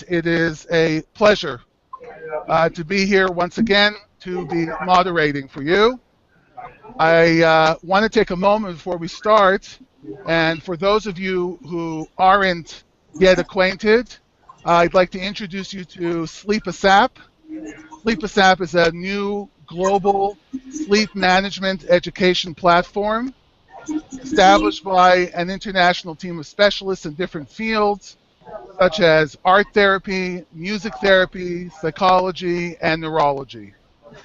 that it is a pleasure to be here once again to be moderating for you. I want to take a moment before we start, and for those of you who aren't yet acquainted, I'd like to introduce you to SleepASAP. SleepASAP is a new global sleep management education platform established by an international team of specialists in different fields, such as art therapy, music therapy, psychology, and neurology.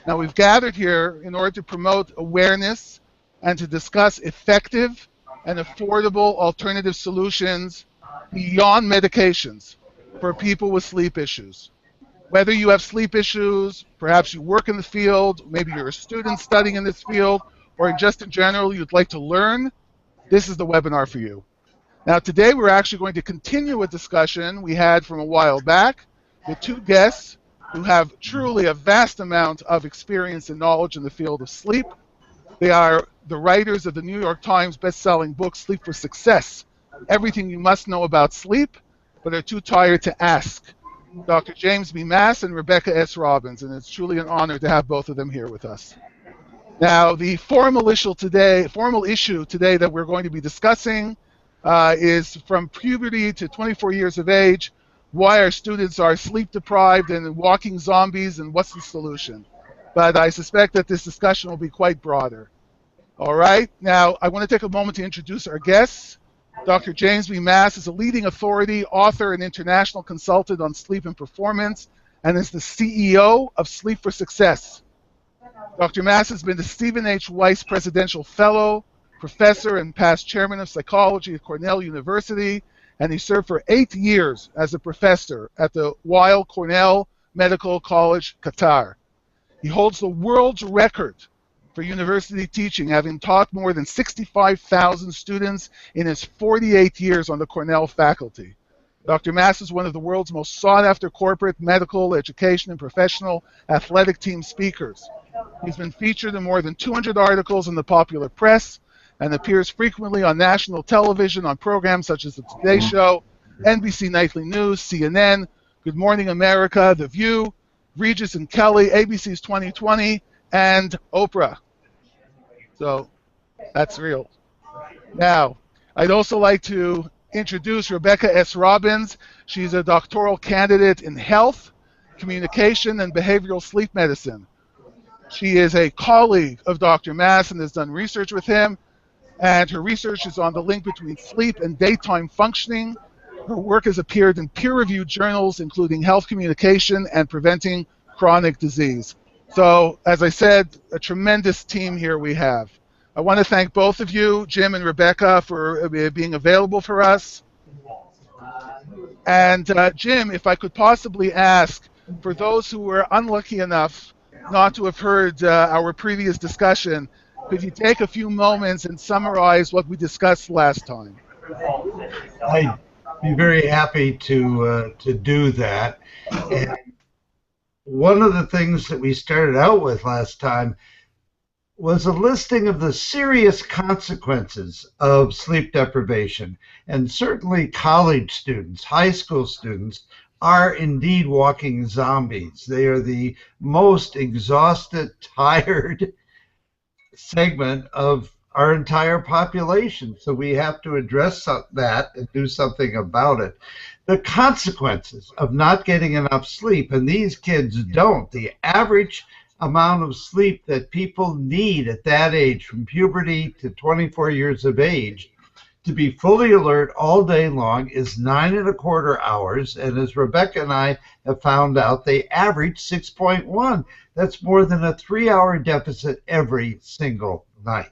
Now, we've gathered here in order to promote awareness and to discuss effective and affordable alternative solutions beyond medications for people with sleep issues. Whether you have sleep issues, perhaps you work in the field, maybe you're a student studying in this field, or just in general you'd like to learn, this is the webinar for you. Now, today we're actually going to continue a discussion we had from a while back with two guests who have truly a vast amount of experience and knowledge in the field of sleep. They are the writers of the New York Times best-selling book, Sleep for Success, Everything You Must Know About Sleep, but are too tired to ask. Dr. James B. Maas and Rebecca S. Robbins, and it's truly an honor to have both of them here with us. Now, the formal issue today that we're going to be discussing is from puberty to 24 years of age, why our students are sleep deprived and walking zombies, and what's the solution. But I suspect that this discussion will be quite broader. All right, now I want to take a moment to introduce our guests. Dr. James B. Maas is a leading authority, author, and international consultant on sleep and performance, and is the CEO of Sleep for Success. Dr. Maas has been the Stephen H. Weiss Presidential Fellow, Professor and past Chairman of Psychology at Cornell University, and he served for 8 years as a professor at the Weill Cornell Medical College, Qatar. He holds the world's record for university teaching, having taught more than 65,000 students in his 48 years on the Cornell faculty. Dr. Maas is one of the world's most sought-after corporate, medical, education, and professional athletic team speakers. He's been featured in more than 200 articles in the popular press and appears frequently on national television on programs such as The Today Show, NBC Nightly News, CNN, Good Morning America, The View, Regis and Kelly, ABC's 2020, and Oprah. So that's real. Now, I'd also like to introduce Rebecca S. Robbins. She's a doctoral candidate in health, communication, and behavioral sleep medicine. She is a colleague of Dr. Maas and has done research with him, and her research is on the link between sleep and daytime functioning. Her work has appeared in peer-reviewed journals, including Health Communication and Preventing Chronic Disease. So, as I said, a tremendous team here we have. I want to thank both of you, Jim and Rebecca, for being available for us. And Jim, if I could possibly ask, for those who were unlucky enough not to have heard our previous discussion, could you take a few moments and summarize what we discussed last time? I'd be very happy to do that. And one of the things that we started out with last time was a listing of the serious consequences of sleep deprivation. And certainly college students, high school students, are indeed walking zombies. They are the most exhausted, tired segment of our entire population. So we have to address that and do something about it. The consequences of not getting enough sleep, and these kids don't. The average amount of sleep that people need at that age, from puberty to 24 years of age, to be fully alert all day long is 9¼ hours, and as Rebecca and I have found out, they average 6.1. That's more than a 3-hour deficit every single night.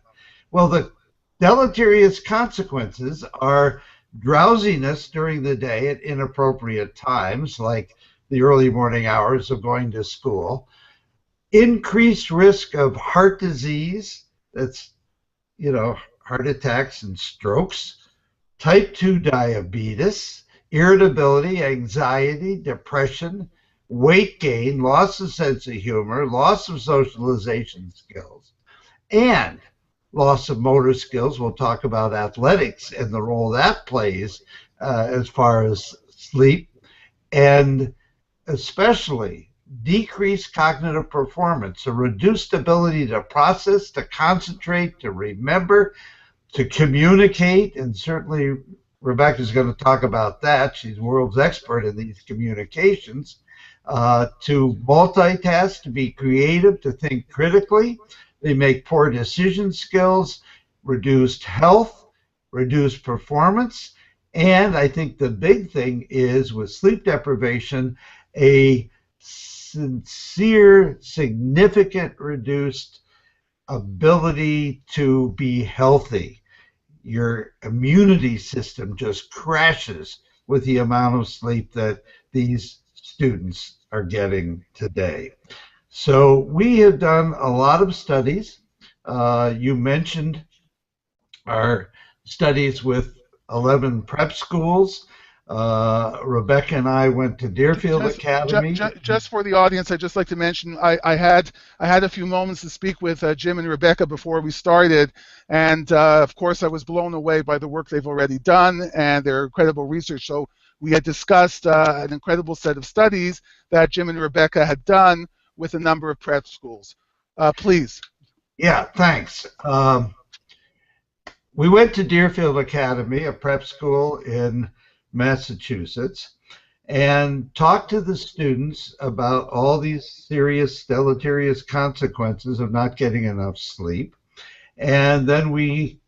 Well, the deleterious consequences are drowsiness during the day at inappropriate times, like the early morning hours of going to school, increased risk of heart disease, that's, heart attacks and strokes, type 2 diabetes, irritability, anxiety, depression, weight gain, loss of sense of humor, loss of socialization skills, and loss of motor skills. We'll talk about athletics and the role that plays as far as sleep, and especially decreased cognitive performance, a reduced ability to process, to concentrate, to remember, to communicate, and certainly Rebecca's going to talk about that. She's world's expert in these communications. To multitask, to be creative, to think critically. They make poor decision skills, reduced health, reduced performance, and I think the big thing is with sleep deprivation, a sincere, significant reduced ability to be healthy. Your immunity system just crashes with the amount of sleep that these students are getting today. So we have done a lot of studies. You mentioned our studies with 11 prep schools. Rebecca and I went to Deerfield Academy. Just for the audience, I'd just like to mention I had a few moments to speak with Jim and Rebecca before we started, and of course I was blown away by the work they've already done and their incredible research. So we had discussed an incredible set of studies that Jim and Rebecca had done with a number of prep schools. Please. Yeah, thanks. We went to Deerfield Academy, a prep school in Massachusetts, and talked to the students about all these serious deleterious consequences of not getting enough sleep. And then we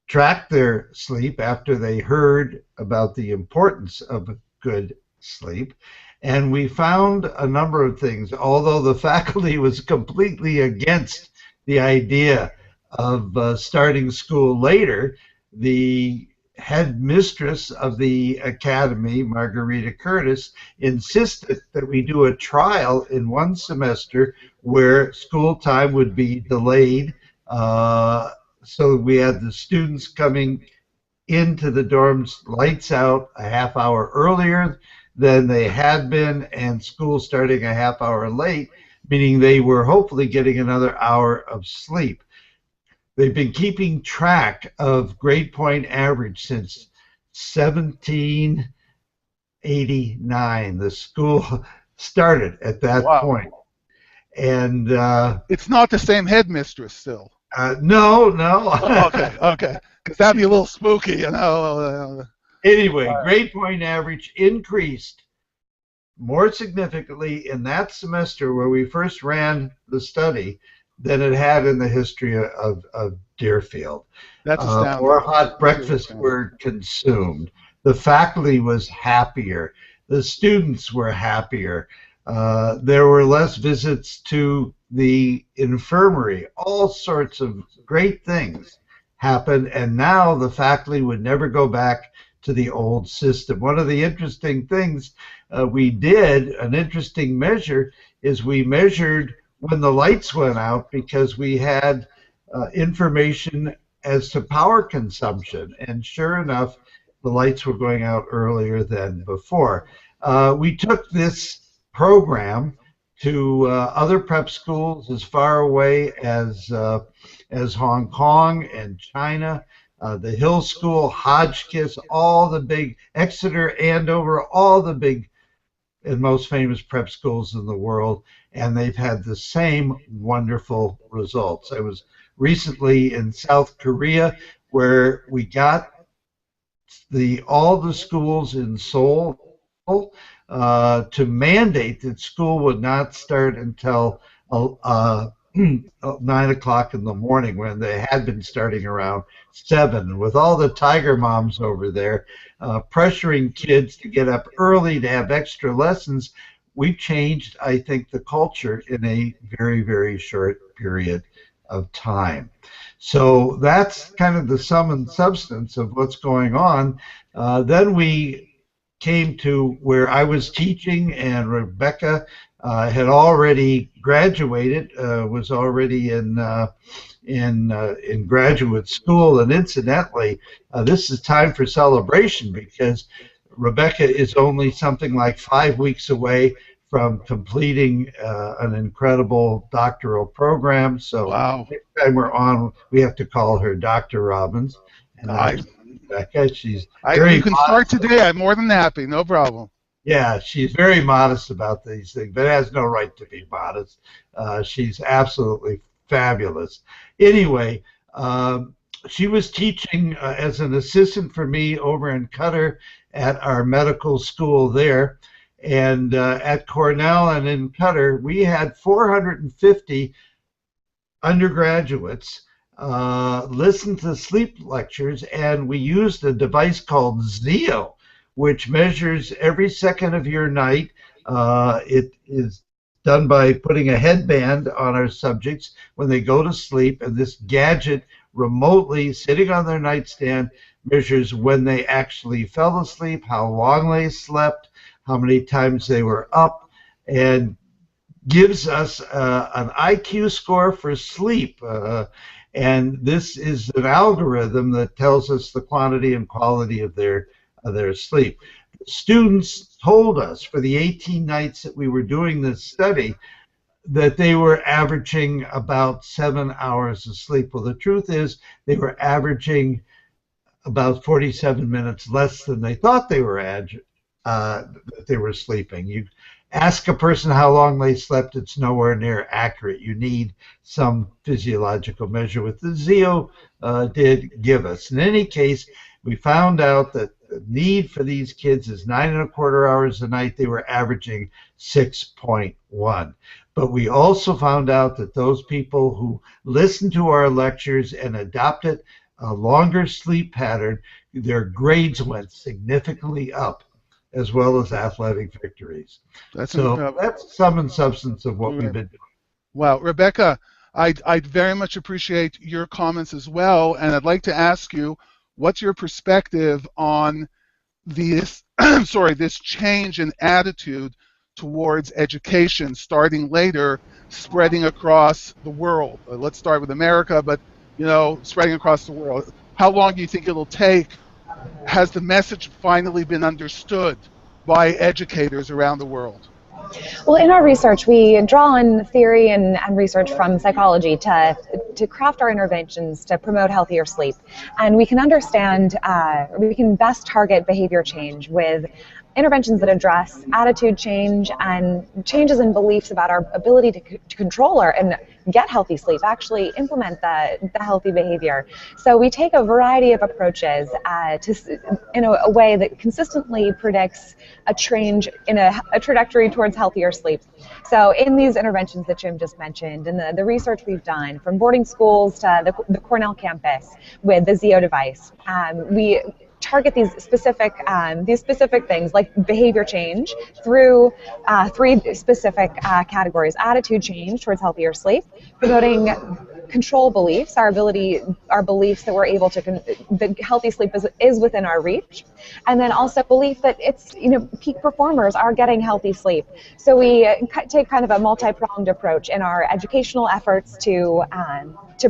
tracked their sleep after they heard about the importance of good sleep. And we found a number of things, although the faculty was completely against the idea of starting school later. The headmistress of the academy, Margarita Curtis, insisted that we do a trial in one semester where school time would be delayed. So we had the students coming into the dorms lights out a half hour earlier than they had been, and school starting a half hour late, meaning they were hopefully getting another hour of sleep. They've been keeping track of grade point average since 1789. The school started at that point. And it's not the same headmistress still. No. Okay. Because that'd be a little spooky, you know. Anyway, grade point average increased more significantly in that semester where we first ran the study than it had in the history of Deerfield. That's astounding. More hot breakfasts were consumed. The faculty was happier. The students were happier. There were less visits to the infirmary. All sorts of great things happened, and now the faculty would never go back to the old system. One of the interesting things we did, an interesting measure, is we measured when the lights went out because we had information as to power consumption, and sure enough, the lights were going out earlier than before. We took this program to other prep schools as far away as Hong Kong and China, the Hill School, Hotchkiss, all the big, Exeter, Andover, all the big and most famous prep schools in the world, and they've had the same wonderful results. I was recently in South Korea where we got all the schools in Seoul to mandate that school would not start until 9 o'clock in the morning when they had been starting around 7. With all the tiger moms over there pressuring kids to get up early to have extra lessons, we changed, I think, the culture in a very, very short period of time. So that's kind of the sum and substance of what's going on. Then we came to where I was teaching, and Rebecca had already graduated, was already in graduate school, and incidentally, this is time for celebration because Rebecca is only something like 5 weeks away from completing an incredible doctoral program. So next time we're on, we have to call her Dr. Robbins. And Rebecca, she's very you can start today. I'm more than happy. No problem. Yeah, she's very modest about these things, but has no right to be modest. She's absolutely fabulous. Anyway, she was teaching as an assistant for me over in Qatar at our medical school there. And at Cornell and in Qatar, we had 450 undergraduates listen to sleep lectures, and we used a device called Zeo, which measures every second of your night. It is done by putting a headband on our subjects when they go to sleep, and this gadget remotely sitting on their nightstand measures when they actually fell asleep, how long they slept, how many times they were up, and gives us an IQ score for sleep. And this is an algorithm that tells us the quantity and quality of their sleep. Students told us for the 18 nights that we were doing this study that they were averaging about 7 hours of sleep. Well, the truth is they were averaging about 47 minutes less than they thought that they were sleeping. You ask a person how long they slept, it's nowhere near accurate. You need some physiological measure, what the Zeo did give us. In any case, we found out that the need for these kids is 9.25 hours a night. They were averaging 6.1. But we also found out that those people who listened to our lectures and adopted a longer sleep pattern, their grades went significantly up, as well as athletic victories. That's sum and substance of what we've been doing. Well, Rebecca, I'd very much appreciate your comments as well, and I'd like to ask you, what's your perspective on this, this change in attitude towards education starting later, spreading across the world? Let's start with America, but spreading across the world. How long do you think it'll take? Has the message finally been understood by educators around the world? Well, in our research, we draw on theory and research from psychology to craft our interventions to promote healthier sleep. And we can understand, we can best target behavior change with interventions that address attitude change and changes in beliefs about our ability to control and get healthy sleep, actually implement the healthy behavior. So we take a variety of approaches in a way that consistently predicts a change in a trajectory towards healthier sleep. So in these interventions that Jim just mentioned, and the research we've done from boarding schools to the Cornell campus with the Zeo device, we target these specific things like behavior change through three specific categories: attitude change towards healthier sleep, promoting control beliefs, our beliefs that we're able to that healthy sleep is within our reach, and then also belief that it's peak performers are getting healthy sleep. So we take kind of a multi-pronged approach in our educational efforts to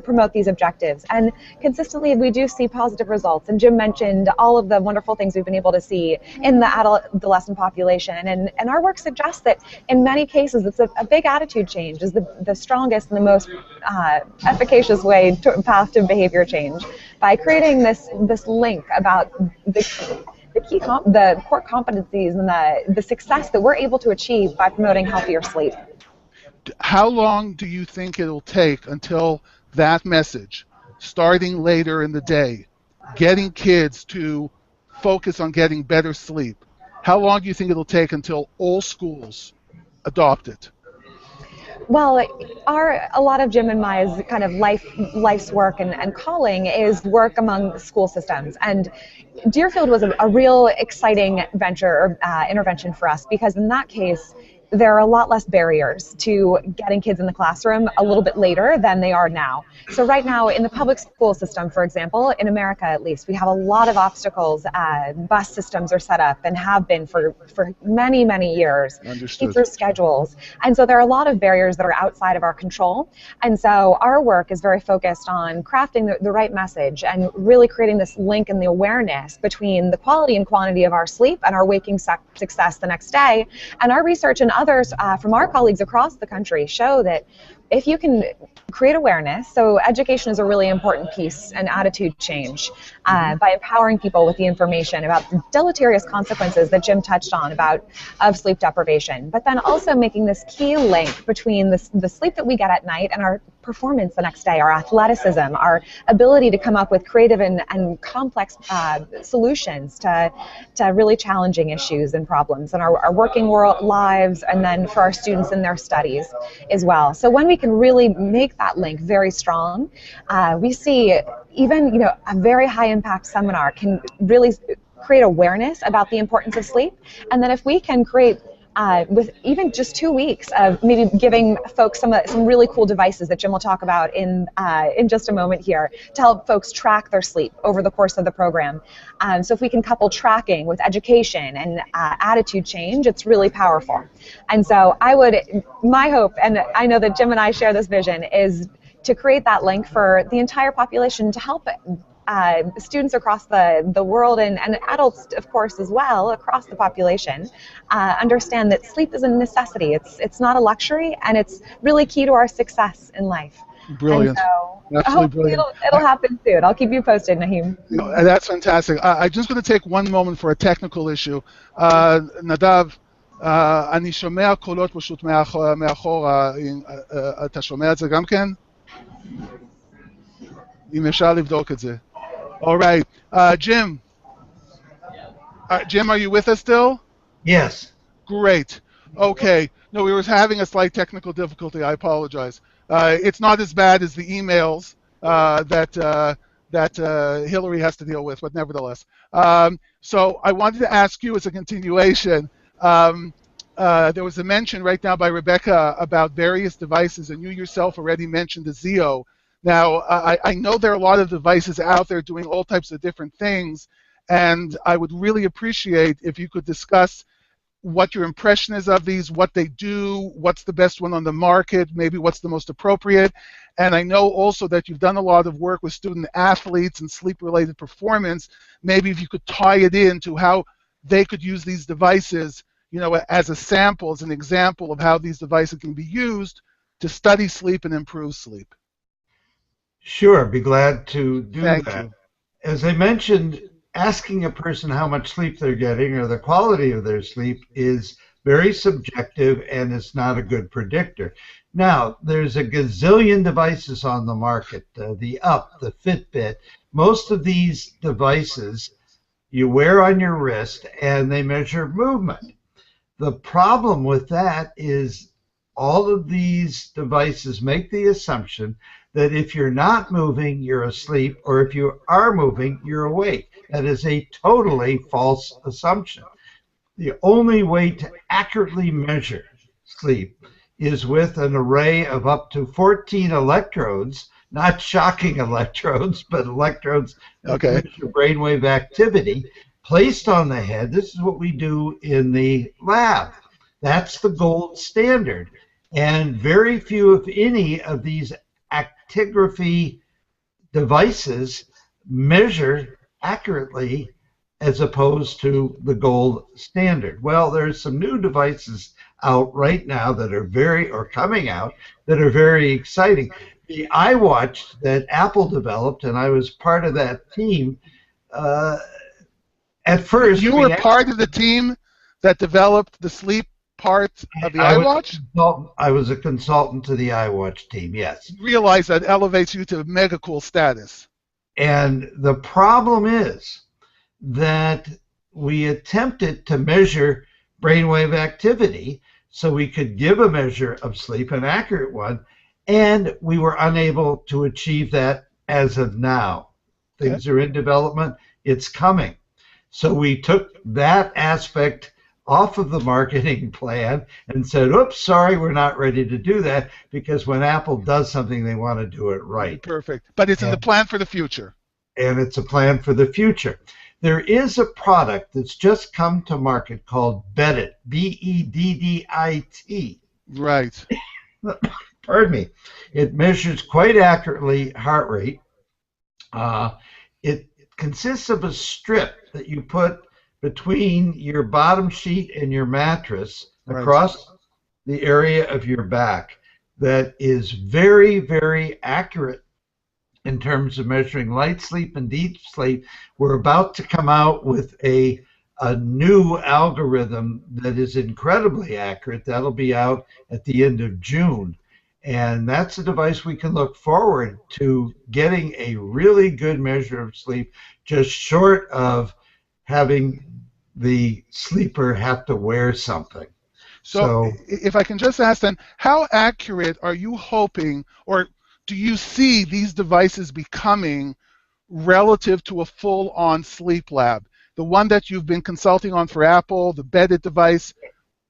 promote these objectives, and consistently we do see positive results. And Jim mentioned all of the wonderful things we've been able to see in the adolescent population, and our work suggests that in many cases it's a big attitude change is the strongest and the most efficacious path to behavior change, by creating this link about the core competencies and the success that we're able to achieve by promoting healthier sleep. How long do you think it'll take until that message, starting later in the day, getting kids to focus on getting better sleep, how long do you think it'll take until all schools adopt it? Well, a lot of Jim and Maya's kind of life's work and calling is work among school systems. And Deerfield was a real exciting venture or intervention for us, because in that case, there are a lot less barriers to getting kids in the classroom a little bit later than they are now. So right now in the public school system, for example, in America at least, we have a lot of obstacles. Bus systems are set up and have been for many, many years. Understood. Teacher schedules. And so there are a lot of barriers that are outside of our control. And so our work is very focused on crafting the right message and really creating this link and the awareness between the quality and quantity of our sleep and our waking success the next day. And our research and others from our colleagues across the country show that if you can create awareness, so education is a really important piece, and attitude change, by empowering people with the information about the deleterious consequences that Jim touched on of sleep deprivation, but then also making this key link between the sleep that we get at night and our performance the next day, our athleticism, our ability to come up with creative and complex solutions to really challenging issues and problems in our working world lives, and then for our students in their studies as well. So when we can really make that link very strong, we see even a very high impact seminar can really create awareness about the importance of sleep. And then if we can create with even just 2 weeks of maybe giving folks some really cool devices that Jim will talk about in just a moment here to help folks track their sleep over the course of the program. So if we can couple tracking with education and attitude change, it's really powerful. And so my hope, and I know that Jim and I share this vision, is to create that link for the entire population to help students across the world and adults, of course, as well, across the population, understand that sleep is a necessity. It's not a luxury, and it's really key to our success in life. Brilliant. And so Absolutely brilliant. It'll happen soon. I'll keep you posted, Naheem. That's fantastic. I'm just going to take one moment for a technical issue. נדב, אני שומע קולות פשוט מאחורה. אתה שומע את זה גם כן? אם אפשר לבדוק את זה. All right. Jim. Jim, are you with us still? Yes. Great. Okay. No, we were having a slight technical difficulty. I apologize. It's not as bad as the emails that Hillary has to deal with, but nevertheless. So I wanted to ask you as a continuation. There was a mention right now by Rebecca about various devices, and you yourself already mentioned the Zeo. Now, I know there are a lot of devices out there doing all types of different things, and I would really appreciate if you could discuss what your impression is of these, what they do, what's the best one on the market, maybe what's the most appropriate. And I know also that you've done a lot of work with student athletes and sleep-related performance. Maybe if you could tie it into how they could use these devices, as a sample, as an example of how these devices can be used to study sleep and improve sleep. Sure, be glad to do Thank that. you. As I mentioned, asking a person how much sleep they're getting or the quality of their sleep is very subjective, and it's not a good predictor. Now, there's a gazillion devices on the market, the Up, the Fitbit. Most of these devices you wear on your wrist, and they measure movement. The problem with that is all of these devices make the assumption that if you're not moving, you're asleep, or if you are moving, you're awake. That is a totally false assumption. The only way to accurately measure sleep is with an array of up to 14 electrodes, not shocking electrodes, but electrodes that measure brainwave activity, placed on the head. This is what we do in the lab. That's the gold standard. And very few, if any, of these actigraphy devices measure accurately as opposed to the gold standard. Well, there's some new devices out right now that are coming out that are very exciting. The iWatch that Apple developed, and I was part of that team, at first... You were part of the team that developed the sleep part of the iWatch? I was a consultant to the iWatch team, yes. You realize that elevates you to mega cool status. And the problem is that we attempted to measure brainwave activity so we could give a measure of sleep, an accurate one, and we were unable to achieve that as of now. Things are in development. It's coming. So we took that aspect off of the marketing plan and said, oops, sorry, we're not ready to do that, because when Apple does something, they want to do it right. Perfect. But it's in the plan for the future. And it's a plan for the future. There is a product that's just come to market called Beddit, B-E-D-D-I-T. Right. Pardon me. It measures quite accurately heart rate. It consists of a strip that you put between your bottom sheet and your mattress across the area of your back. that is very, very accurate in terms of measuring light sleep and deep sleep. We're about to come out with a new algorithm that is incredibly accurate. That'll be out at the end of June. And that's a device we can look forward to getting a really good measure of sleep, just short of having the sleeper have to wear something. So if I can just ask then, how accurate are you hoping, or do you see these devices becoming relative to a full-on sleep lab? The one that you've been consulting on for Apple, the bedded device,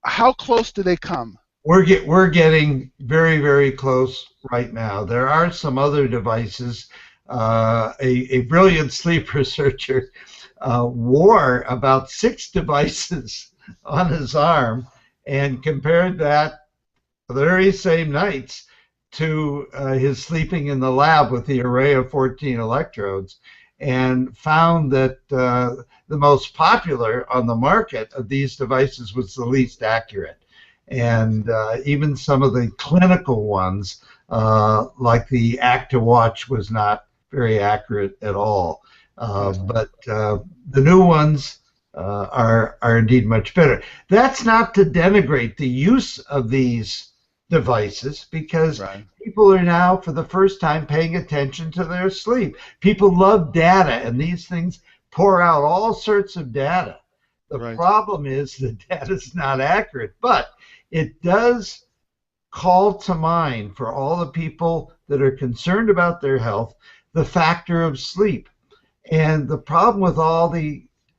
how close do they come? We're getting very, very close right now. There are some other devices. A brilliant sleep researcher wore about 6 devices on his arm and compared that the very same nights to his sleeping in the lab with the array of 14 electrodes, and found that the most popular on the market of these devices was the least accurate. And even some of the clinical ones, like the ActiWatch, was not very accurate at all. But the new ones are indeed much better. That's not to denigrate the use of these devices, because people are now, for the first time, paying attention to their sleep. People love data, and these things pour out all sorts of data. The problem is the data is not accurate, but it does call to mind for all the people that are concerned about their health the factor of sleep. And the problem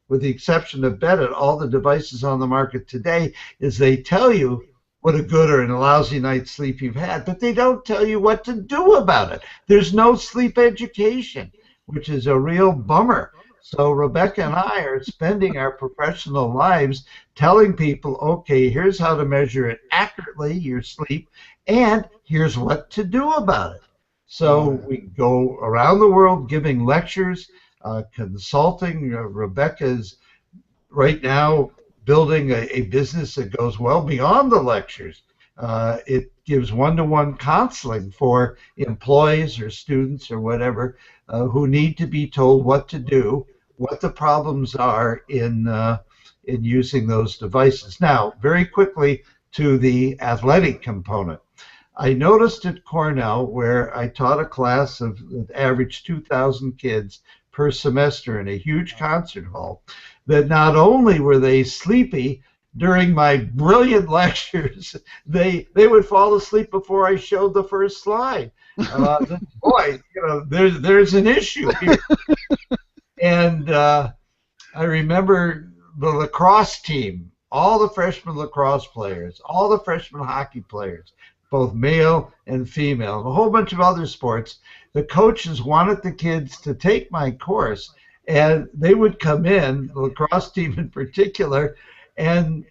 with the exception of bedded, all the devices on the market today is they tell you what a good or a lousy night's sleep you've had, but they don't tell you what to do about it. There's no sleep education, which is a real bummer. So Rebecca and I are spending our professional lives telling people, okay, here's how to measure it accurately, your sleep, and here's what to do about it. So we go around the world giving lectures, consulting. Rebecca is right now building a business that goes well beyond the lectures. It gives one-to-one counseling for employees or students or whatever who need to be told what to do, what the problems are in using those devices. Now, very quickly to the athletic component. I noticed at Cornell, where I taught a class of average 2,000 kids per semester in a huge concert hall, that not only were they sleepy during my brilliant lectures, they would fall asleep before I showed the first slide. Boy, there's an issue here. And I remember the lacrosse team, all the freshman lacrosse players, all the freshman hockey players, both male and female, and a whole bunch of other sports. The coaches wanted the kids to take my course, and they would come in, the lacrosse team in particular, and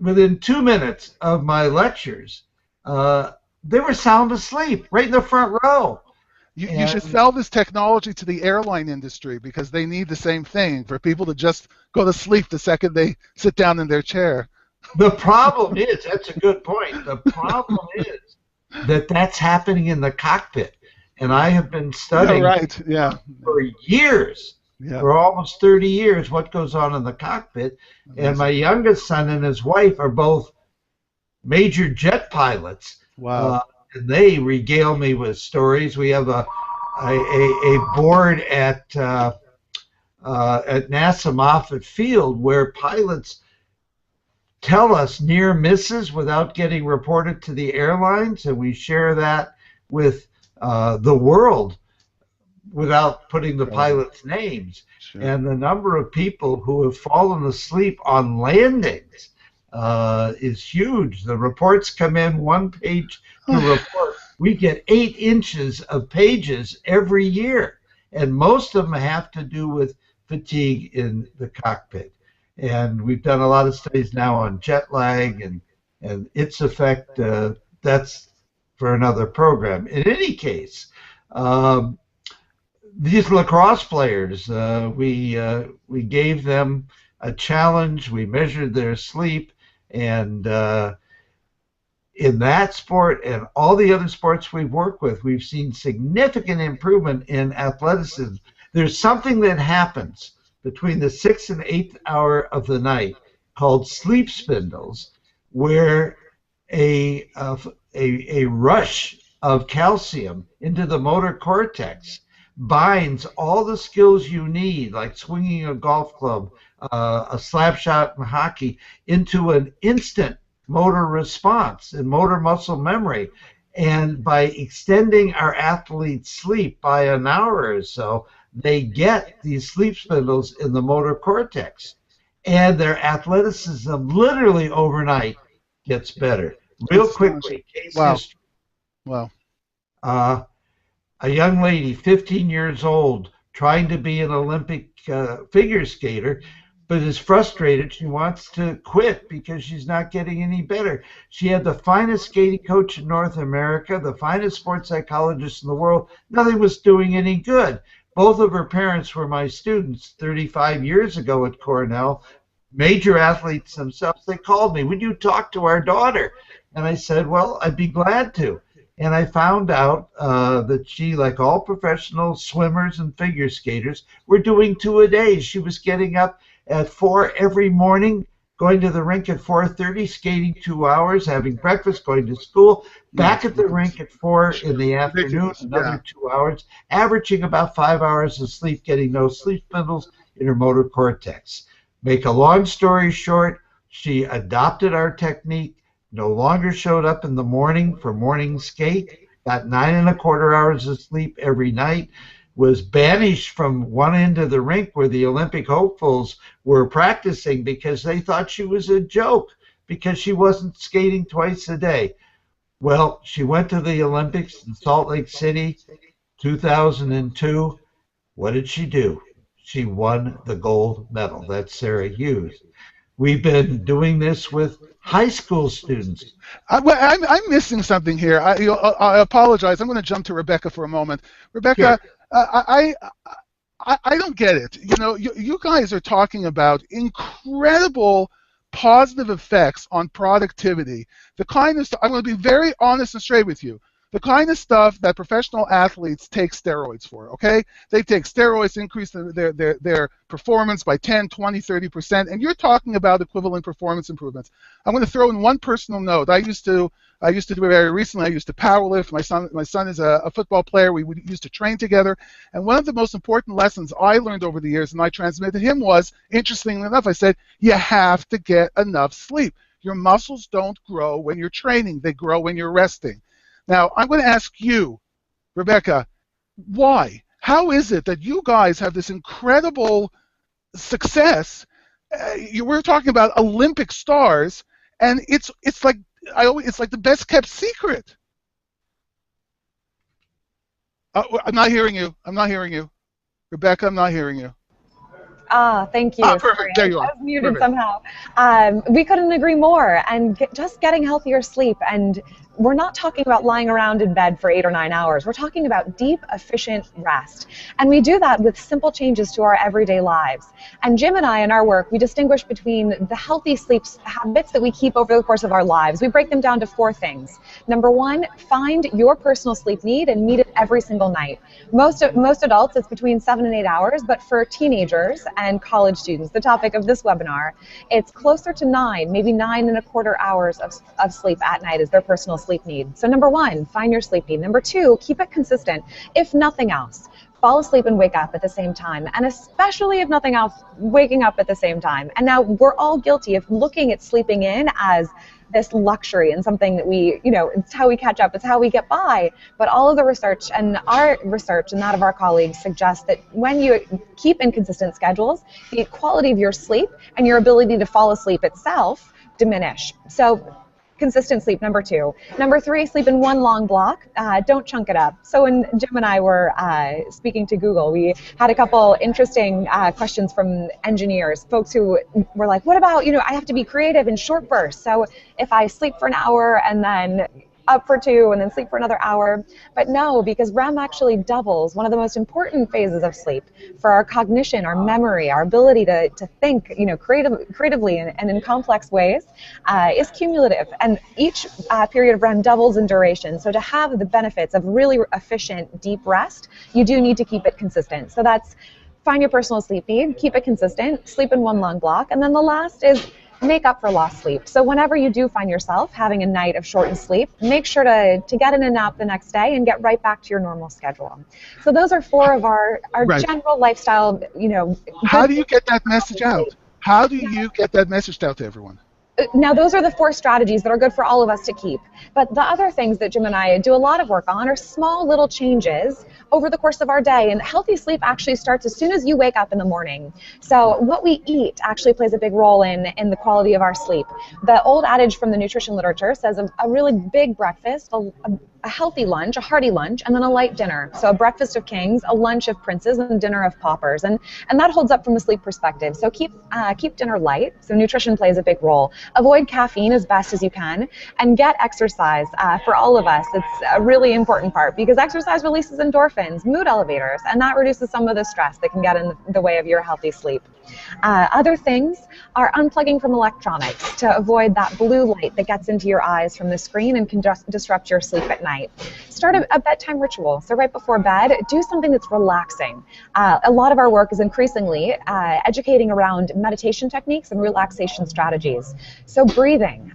within 2 minutes of my lectures, they were sound asleep right in the front row. You should sell this technology to the airline industry, because they need the same thing, for people to just go to sleep the second they sit down in their chair. The problem is, that's a good point, the problem is that that's happening in the cockpit. And I have been studying for years, for almost 30 years, what goes on in the cockpit. And my youngest son and his wife are both major jet pilots. Wow. And they regale me with stories. We have a board at NASA Moffett Field where pilots tell us near misses without getting reported to the airlines, and we share that with the world without putting the pilots' names. Sure. And the number of people who have fallen asleep on landings is huge. The reports come in, 1 page per report. We get 8 inches of pages every year, and most of them have to do with fatigue in the cockpit. And we've done a lot of studies now on jet lag and its effect. That's for another program. In any case, these lacrosse players, we gave them a challenge. We measured their sleep, and in that sport and all the other sports we've worked with, we've seen significant improvement in athleticism. There's something that happens between the 6th and 8th hour of the night called sleep spindles, where a rush of calcium into the motor cortex binds all the skills you need, like swinging a golf club, a slap shot in hockey, into an instant motor response and motor muscle memory. And by extending our athletes' sleep by an hour or so, they get these sleep spindles in the motor cortex. And their athleticism literally overnight gets better. Real quickly, case history. Wow. A young lady, 15 years old, trying to be an Olympic figure skater, but is frustrated. She wants to quit because she's not getting any better. She had the finest skating coach in North America, the finest sports psychologist in the world. Nothing was doing any good. Both of her parents were my students 35 years ago at Cornell, major athletes themselves. They called me, "Would you talk to our daughter?" And I said, well, I'd be glad to. And I found out that she, like all professional swimmers and figure skaters, were doing 2 a day. She was getting up at 4 every morning, going to the rink at 4:30, skating 2 hours, having breakfast, going to school, back at the rink at 4 in the afternoon, another 2 hours, averaging about 5 hours of sleep, getting those sleep spindles in her motor cortex. Make a long story short, she adopted our technique, no longer showed up in the morning for morning skate, got 9¼ hours of sleep every night, was banished from one end of the rink where the Olympic hopefuls were practicing because they thought she was a joke because she wasn't skating twice a day. Well, she went to the Olympics in Salt Lake City, 2002. What did she do? She won the gold medal. That's Sarah Hughes. We've been doing this with high school students. I'm missing something here. I apologize. I'm going to jump to Rebecca for a moment. Rebecca, sure. I don't get it. You know, you guys are talking about incredible positive effects on productivity. The kind of stuff, I'm going to be very honest and straight with you. The kind of stuff that professional athletes take steroids for, okay? They take steroids, increase their performance by 10, 20, 30%, and you're talking about equivalent performance improvements. I'm going to throw in one personal note. I used to do it very recently. I used to powerlift. My son is a football player. We used to train together, and one of the most important lessons I learned over the years, and I transmitted him, was, interestingly enough, I said, you have to get enough sleep. Your muscles don't grow when you're training. They grow when you're resting. Now, I'm going to ask you, Rebecca, why? How is it that you guys have this incredible success? We're talking about Olympic stars, and it's like the best kept secret. I'm not hearing you. I'm not hearing you, Rebecca. I'm not hearing you. Thank you. Perfect. There you are. I was muted somehow. We couldn't agree more. And just getting healthier sleep, and we're not talking about lying around in bed for 8 or 9 hours. We're talking about deep, efficient rest. And we do that with simple changes to our everyday lives. And Jim and I, in our work, we distinguish between the healthy sleep habits that we keep over the course of our lives. We break them down to 4 things. Number 1, find your personal sleep need and meet it every single night. Most adults, it's between 7 and 8 hours, but for teenagers and college students, the topic of this webinar, it's closer to 9, maybe 9¼ hours of sleep at night is their personal sleep need. So number 1, find your sleep need. Number 2, keep it consistent. If nothing else, fall asleep and wake up at the same time. And especially if nothing else, waking up at the same time. And now we're all guilty of looking at sleeping in as this luxury and something that we, it's how we catch up, it's how we get by. But all of the research, and our research and that of our colleagues, suggests that when you keep inconsistent schedules, the quality of your sleep and your ability to fall asleep itself diminish. So consistent sleep, number 2. Number 3, sleep in one long block. Don't chunk it up. So when Jim and I were speaking to Google, we had a couple interesting questions from engineers, folks who were like, what about, I have to be creative in short bursts. So if I sleep for an hour and then up for 2 and then sleep for another hour. But no, because REM actually doubles one of the most important phases of sleep for our cognition, our memory, our ability to think, creatively and in complex ways, is cumulative. And each period of REM doubles in duration. So to have the benefits of really efficient, deep rest, you do need to keep it consistent. So that's find your personal sleep need, keep it consistent, sleep in one long block. And then the last is make up for lost sleep. So whenever you do find yourself having a night of shortened sleep, make sure to get in a nap the next day and get right back to your normal schedule. So those are 4 of our Right. general lifestyle, How do you get that message out? How do you get that message out to everyone? Now, those are the 4 strategies that are good for all of us to keep. But the other things that Jim and I do a lot of work on are small little changes over the course of our day. And healthy sleep actually starts as soon as you wake up in the morning. So what we eat actually plays a big role in the quality of our sleep. The old adage from the nutrition literature says a really big breakfast, a healthy lunch, a hearty lunch, and then a light dinner. So a breakfast of kings, a lunch of princes, and a dinner of paupers. And that holds up from a sleep perspective. So keep dinner light. So nutrition plays a big role. Avoid caffeine as best as you can, and get exercise. For all of us, it's a really important part because exercise releases endorphins, mood elevators, and that reduces some of the stress that can get in the way of your healthy sleep. Other things are unplugging from electronics to avoid that blue light that gets into your eyes from the screen and can just disrupt your sleep at night. Start a bedtime ritual. So right before bed, do something that's relaxing. A lot of our work is increasingly educating around meditation techniques and relaxation strategies. So breathing,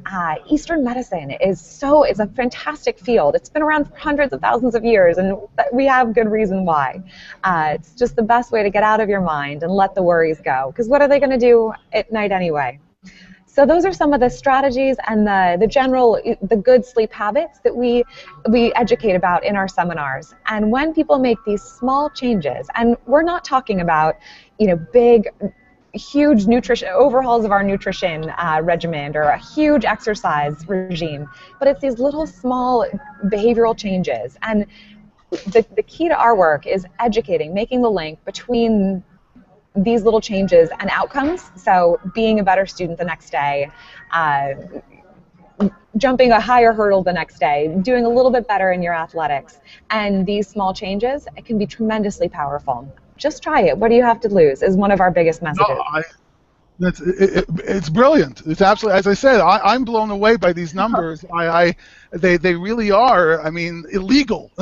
Eastern medicine is a fantastic field. It's been around for hundreds of thousands of years, and we have good reason why. It's just the best way to get out of your mind and let the worries go. Because what are they going to do at night anyway? So those are some of the strategies and the good sleep habits that we educate about in our seminars. And when people make these small changes, and we're not talking about, big, huge nutrition overhauls of our nutrition regimen or a huge exercise regime, but it's these little small behavioral changes. And the key to our work is educating, making the link between these little changes and outcomes. So being a better student the next day, jumping a higher hurdle the next day, doing a little bit better in your athletics. And these small changes, it can be tremendously powerful. Just try it. What do you have to lose is one of our biggest messages. No, it's brilliant. It's absolutely, as I said, I'm blown away by these numbers. They really are, illegal.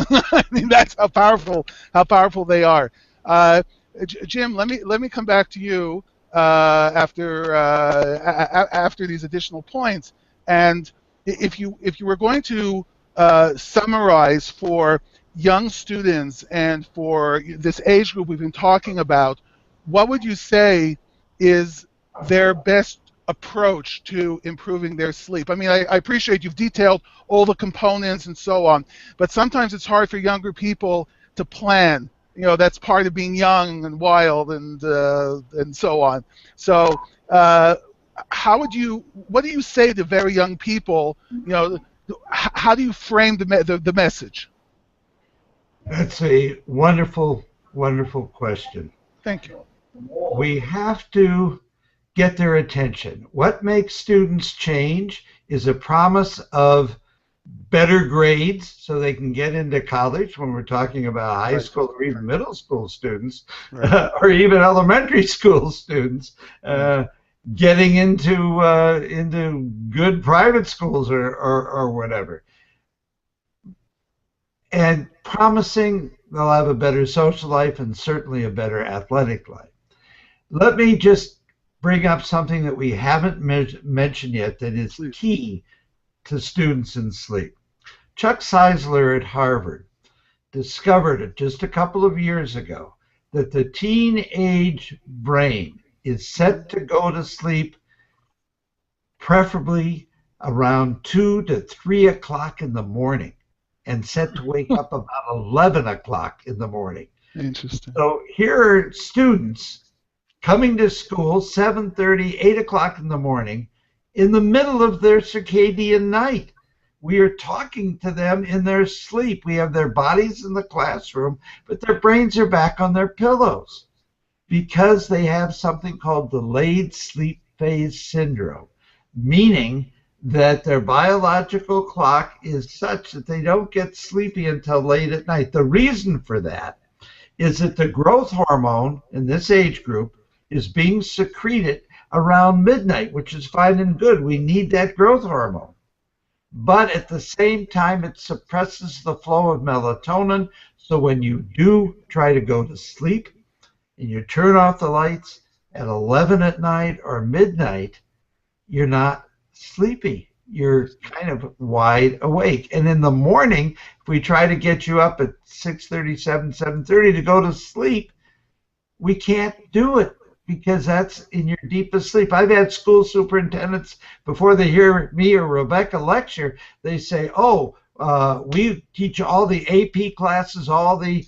That's how powerful they are. Jim, let me come back to you after these additional points. And if you were going to summarize for young students and for this age group we've been talking about, what would you say is their best approach to improving their sleep? I appreciate you've detailed all the components and so on, but sometimes it's hard for younger people to plan. That's part of being young and wild and so on. So what do you say to very young people? How do you frame the message? That's a wonderful, wonderful question. Thank you. We have to get their attention. What makes students change is a promise of better grades so they can get into college when we're talking about high school or even middle school students, or even elementary school students, getting into good private schools or whatever. And promising they'll have a better social life and certainly a better athletic life. Let me just bring up something that we haven't mentioned yet that is key to students in sleep. Chuck Seisler at Harvard discovered it just a couple of years ago that the teenage brain is set to go to sleep preferably around 2 to 3 o'clock in the morning and set to wake up about 11 o'clock in the morning. Interesting. So here are students coming to school 7:30, 8 o'clock in the morning in the middle of their circadian night. We are talking to them in their sleep. We have their bodies in the classroom, but their brains are back on their pillows because they have something called delayed sleep phase syndrome, meaning that their biological clock is such that they don't get sleepy until late at night. The reason for that is that the growth hormone in this age group is being secreted around midnight, which is fine and good. We need that growth hormone. But at the same time, it suppresses the flow of melatonin. So when you do try to go to sleep and you turn off the lights at 11 at night or midnight, you're not sleepy. You're kind of wide awake. And in the morning, if we try to get you up at 6:30, 7:30 to go to sleep, we can't do it because that's in your deepest sleep. I've had school superintendents, before they hear me or Rebecca lecture, they say, oh, we teach all the AP classes, all the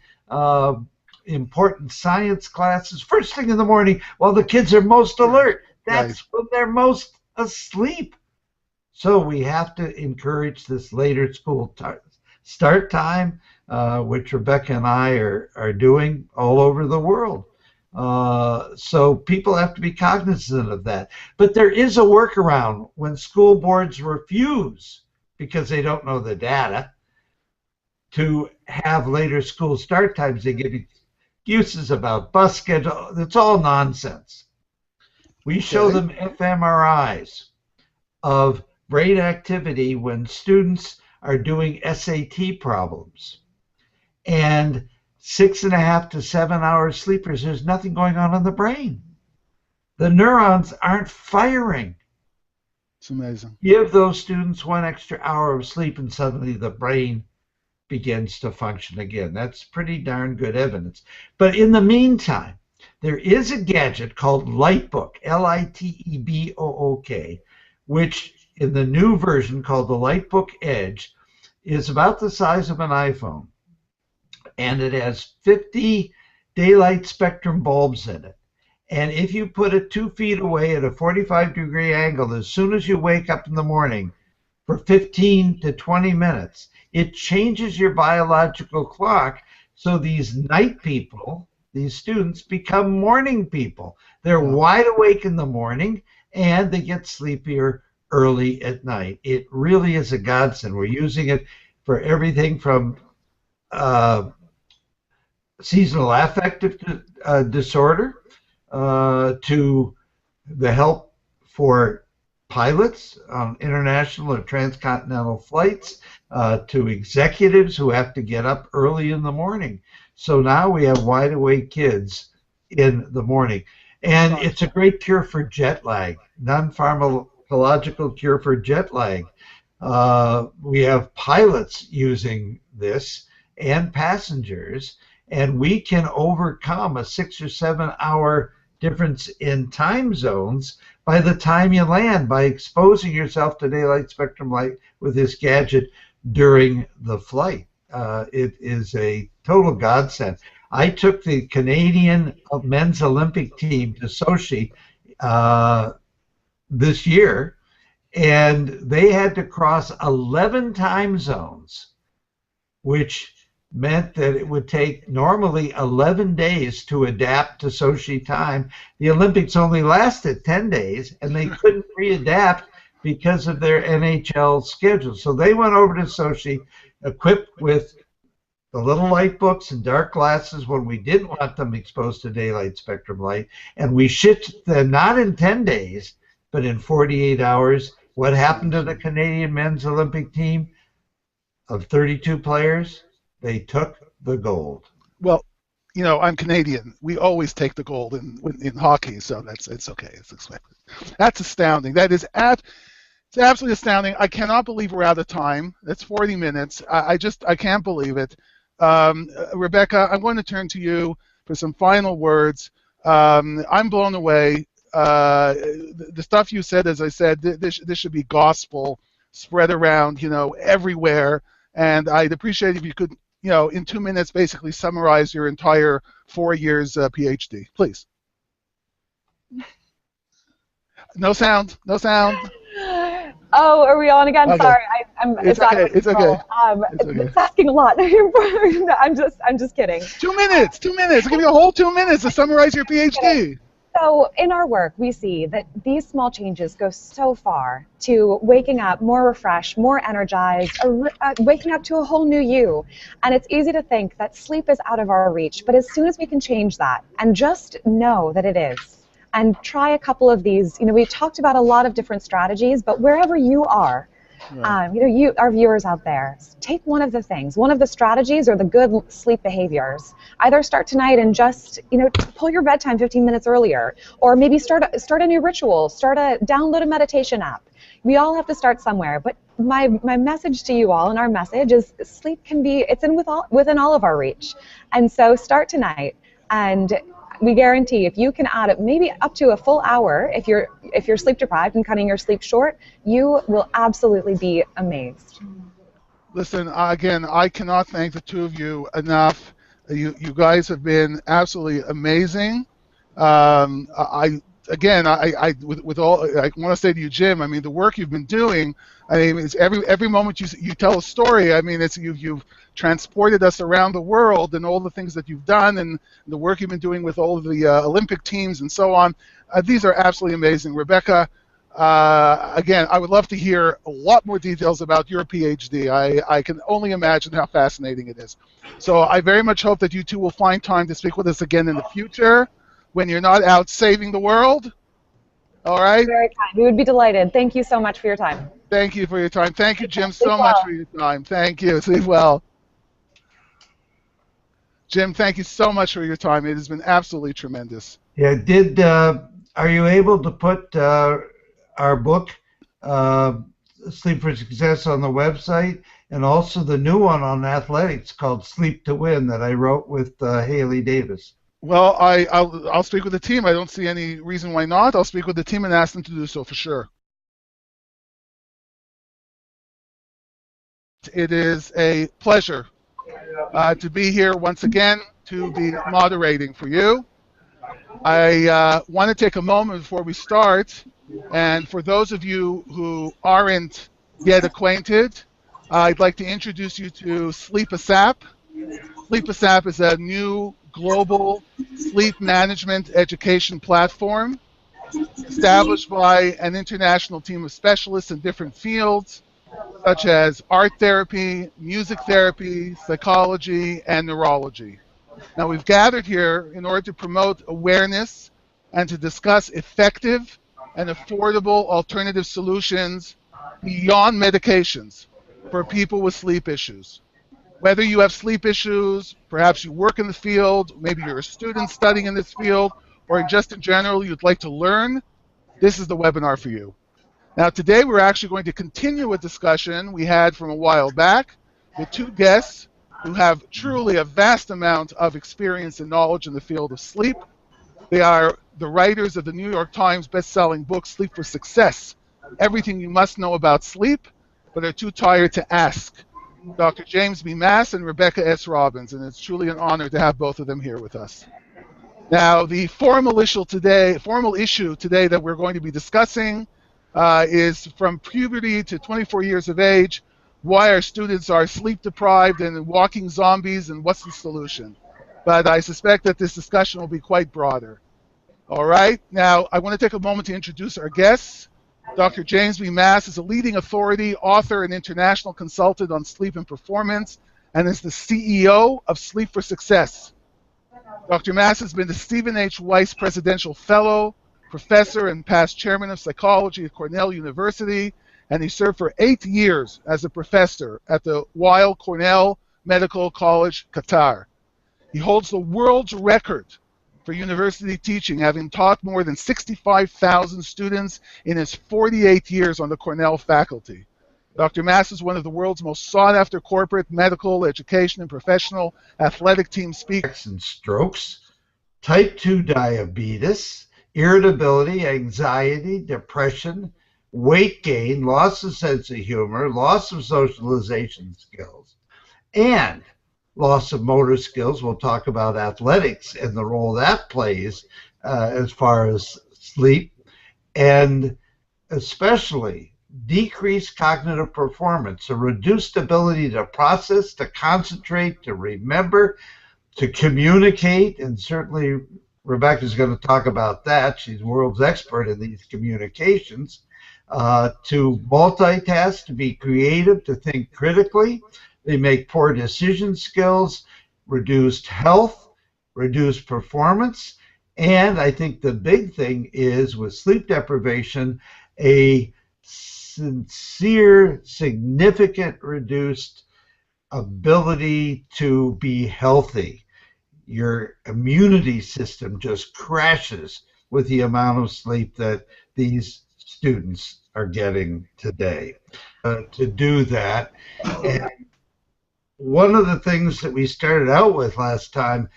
important science classes, first thing in the morning while the kids are most alert. That's when they're most asleep. So we have to encourage this later school start time, which Rebecca and I are doing all over the world. So people have to be cognizant of that. But there is a workaround when school boards refuse, because they don't know the data, to have later school start times. They give excuses about bus schedule. It's all nonsense. We show them fMRIs of brain activity when students are doing SAT problems. And 6.5 to 7 hours sleepers, there's nothing going on in the brain. The neurons aren't firing. It's amazing. Give those students 1 extra hour of sleep and suddenly the brain begins to function again. That's pretty darn good evidence. But in the meantime, there is a gadget called Lightbook, Litebook, which in the new version called the Lightbook Edge is about the size of an iPhone. And it has 50 daylight spectrum bulbs in it. And if you put it 2 feet away at a 45-degree angle, as soon as you wake up in the morning for 15 to 20 minutes, it changes your biological clock. So these night people, these students, become morning people. They're wide awake in the morning and they get sleepier early at night. It really is a godsend. We're using it for everything from seasonal affective disorder to the help for pilots on international or transcontinental flights, to executives who have to get up early in the morning. So now we have wide awake kids in the morning. And it's a great cure for jet lag, non-pharmacological cure for jet lag. We have pilots using this and passengers, and we can overcome a 6 or 7 hour difference in time zones by the time you land, by exposing yourself to daylight spectrum light with this gadget during the flight. It is a total godsend. I took the Canadian men's Olympic team to Sochi this year, and they had to cross 11 time zones, which meant that it would take normally 11 days to adapt to Sochi time. The Olympics only lasted 10 days, and they couldn't readapt because of their NHL schedule. So they went over to Sochi equipped with the little light books and dark glasses when we didn't want them exposed to daylight spectrum light, and we shipped them not in 10 days, but in 48 hours. What happened to the Canadian men's Olympic team of 32 players? They took the gold. Well, you know, I'm Canadian. We always take the gold in hockey, so it's okay. It's expected. That's astounding. That is it's absolutely astounding. I cannot believe we're out of time. It's 40 minutes. I can't believe it. Rebecca, I'm going to turn to you for some final words. I'm blown away. The stuff you said, as I said, this should be gospel spread around, everywhere. And I'd appreciate if you could, in 2 minutes, basically summarize your entire 4 years PhD, please. No sound. No sound. Oh, are we on again? Okay. Sorry, it's okay. It's okay. It's asking a lot. I'm just kidding. 2 minutes. 2 minutes. I'll give you a whole 2 minutes to summarize your PhD. So in our work, we see that these small changes go so far to waking up more refreshed, more energized, waking up to a whole new you. And it's easy to think that sleep is out of our reach, but as soon as we can change that and just know that it is, and try a couple of these, we talked about a lot of different strategies, but wherever you are, Right. our viewers out there, take one of the things, one of the strategies or the good sleep behaviors. Either start tonight and just, pull your bedtime 15 minutes earlier, or maybe start a new ritual, download a meditation app. We all have to start somewhere, but my message to you all, and our message is sleep it's within all of our reach. And so start tonight, and we guarantee if you can add it maybe up to a full hour, if you're sleep deprived and cutting your sleep short, you will absolutely be amazed. Listen, again, I cannot thank the two of you enough. You guys have been absolutely amazing. With all, I want to say to you, Jim, I mean, the work you've been doing, I mean, it's every moment you tell a story, I mean, it's you've transported us around the world and all the things that you've done and the work you've been doing with all of the Olympic teams and so on. These are absolutely amazing. Rebecca, again, I would love to hear a lot more details about your PhD. I can only imagine how fascinating it is. So I very much hope that you two will find time to speak with us again in the future when you're not out saving the world. All right? Very kind. We would be delighted. Thank you so much for your time. Thank you for your time. Thank you, Jim, so much for your time. Thank you. Sleep well. Jim, thank you so much for your time. It has been absolutely tremendous. Yeah, are you able to put our book, Sleep for Success, on the website, and also the new one on athletics called Sleep to Win that I wrote with Haley Davis? Well, I'll speak with the team. I don't see any reason why not. I'll speak with the team and ask them to do so for sure. It is a pleasure to be here once again to be moderating for you. I want to take a moment before we start, and for those of you who aren't yet acquainted, I'd like to introduce you to SleepASAP. SleepASAP is a new global sleep management education platform established by an international team of specialists in different fields such as art therapy, music therapy, psychology, and neurology. Now, we've gathered here in order to promote awareness and to discuss effective and affordable alternative solutions beyond medications for people with sleep issues. Whether you have sleep issues, perhaps you work in the field, maybe you're a student studying in this field, or just in general you'd like to learn, this is the webinar for you. Now today we're actually going to continue a discussion we had from a while back with two guests who have truly a vast amount of experience and knowledge in the field of sleep. They are the writers of the New York Times best-selling book, Sleep for Success, Everything You Must Know About Sleep, but are too tired to ask. Dr. James B. Maas and Rebecca S. Robbins, and it's truly an honor to have both of them here with us. Now, the formal issue today that we're going to be discussing is from puberty to 24 years of age, why our students are sleep deprived and walking zombies, and what's the solution. But I suspect that this discussion will be quite broader. All right, now I want to take a moment to introduce our guests. Dr. James B. Maas is a leading authority, author, and international consultant on sleep and performance, and is the CEO of Sleep for Success. Dr. Maas has been the Stephen H. Weiss Presidential Fellow, professor and past chairman of psychology at Cornell University, and he served for 8 years as a professor at the Weill Cornell Medical College, Qatar. He holds the world's record for university teaching, having taught more than 65,000 students in his 48 years on the Cornell faculty. Dr. Maas is one of the world's most sought-after corporate, medical, education, and professional athletic team speakers. And strokes, type 2 diabetes, irritability, anxiety, depression, weight gain, loss of sense of humor, loss of socialization skills, and loss of motor skills. We'll talk about athletics and the role that plays as far as sleep, and especially decreased cognitive performance, a reduced ability to process, to concentrate, to remember, to communicate, and certainly Rebecca's going to talk about that. She's world's expert in these communications. To multitask, to be creative, to think critically. They make poor decision skills, reduced health, reduced performance, and I think the big thing is with sleep deprivation, a sincere, significant reduced ability to be healthy. Your immunity system just crashes with the amount of sleep that these students are getting today. To do that. And one of the things that we started out with last time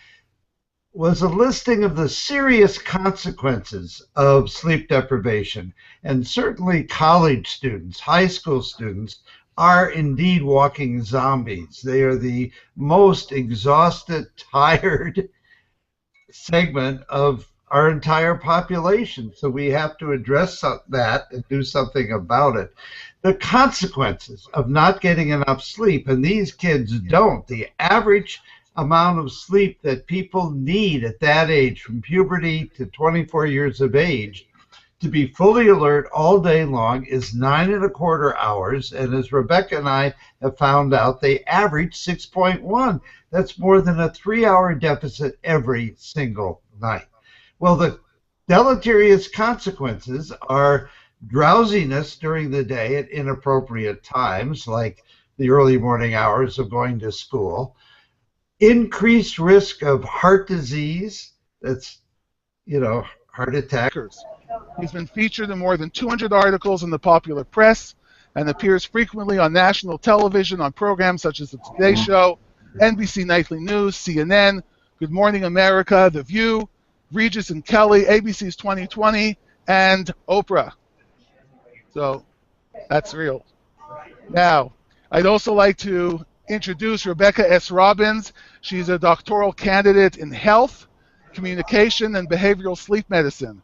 was a listing of the serious consequences of sleep deprivation. And certainly college students, high school students, are indeed walking zombies. They are the most exhausted, tired segment of our entire population. So we have to address that and do something about it. The consequences of not getting enough sleep, and these kids don't. The average amount of sleep that people need at that age, from puberty to 24 years of age, to be fully alert all day long is 9.25 hours. And as Rebecca and I have found out, they average 6.1. That's more than a 3-hour deficit every single night. Well, the deleterious consequences are drowsiness during the day at inappropriate times, like the early morning hours of going to school, increased risk of heart disease, that's, heart attack. He's been featured in more than 200 articles in the popular press and appears frequently on national television on programs such as The Today Show, NBC Nightly News, CNN, Good Morning America, The View, Regis and Kelly, ABC's 2020, and Oprah. So that's real. Now, I'd also like to introduce Rebecca S. Robbins. She's a doctoral candidate in health, communication, and behavioral sleep medicine.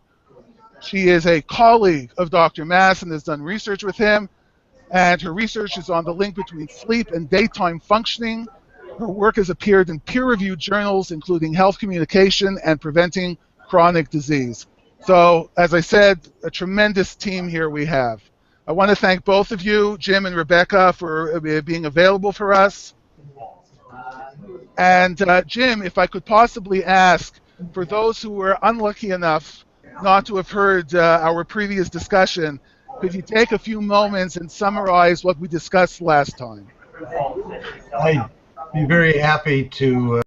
She is a colleague of Dr. Maas and has done research with him, and her research is on the link between sleep and daytime functioning. Her work has appeared in peer-reviewed journals, including Health Communication and Preventing Chronic Disease. So, as I said, a tremendous team here we have. I want to thank both of you, Jim and Rebecca, for being available for us. And Jim, if I could possibly ask, for those who were unlucky enough not to have heard our previous discussion, could you take a few moments and summarize what we discussed last time? I'd be very happy to